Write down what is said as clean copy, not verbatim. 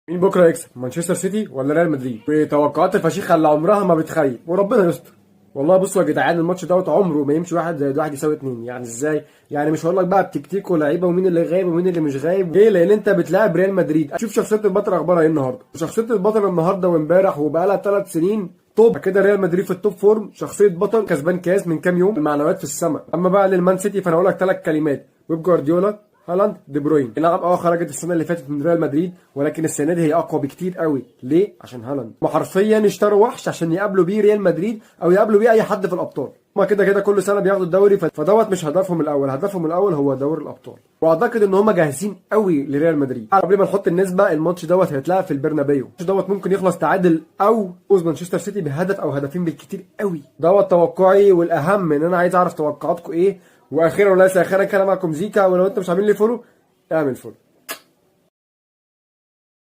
مين بكره يكسب، مانشستر سيتي ولا ريال مدريد؟ وتوقعات الفشيخه اللي عمرها ما بتخيب وربنا يستر. والله بصوا يا جدعان، الماتش دوت عمره ما يمشي واحد زائد واحد يساوي اتنين. يعني ازاي؟ يعني مش هقول لك بقى بتكتيك ولاعيبه ومين اللي غايب ومين اللي مش غايب. ليه؟ لان انت بتلاعب ريال مدريد. شوف شخصيه البطل اخبارها ايه النهارده. شخصيه البطل النهارده وامبارح وبقالها 3 سنين توب كده. ريال مدريد في التوب فورم، شخصيه بطل، كسبان كاس من كام يوم، المعنويات في السماء. اما بقى للمان سيتي فانا هقول لك 3 كلمات: بيب جوارديولا، هالاند، دي بروين. نعم خرجت السنه اللي فاتت من ريال مدريد، ولكن السنه دي هي اقوى بكتير قوي. ليه؟ عشان هالاند. هم حرفيا اشتروا وحش عشان يقابلوا بيه ريال مدريد او يقابلوا بيه اي حد في الابطال. هما كده كده كل سنه بياخدوا الدوري، فدوت مش هدفهم الاول. هدفهم الاول هو دوري الابطال، واعتقد ان هما جاهزين قوي لريال مدريد. قبل ما نحط النسبه، الماتش دوت هيتلعب في البرنابيو. الماتش دوت ممكن يخلص تعادل او فوز مانشستر سيتي بهدف او هدفين بالكتير قوي. دوت توقعي، والاهم ان انا عايز اعرف توقعاتكم ايه. واخيرا وليس اخيرا، كان معكم زيكا، ولو انتم مش عاملين لي فولو اعمل فولو.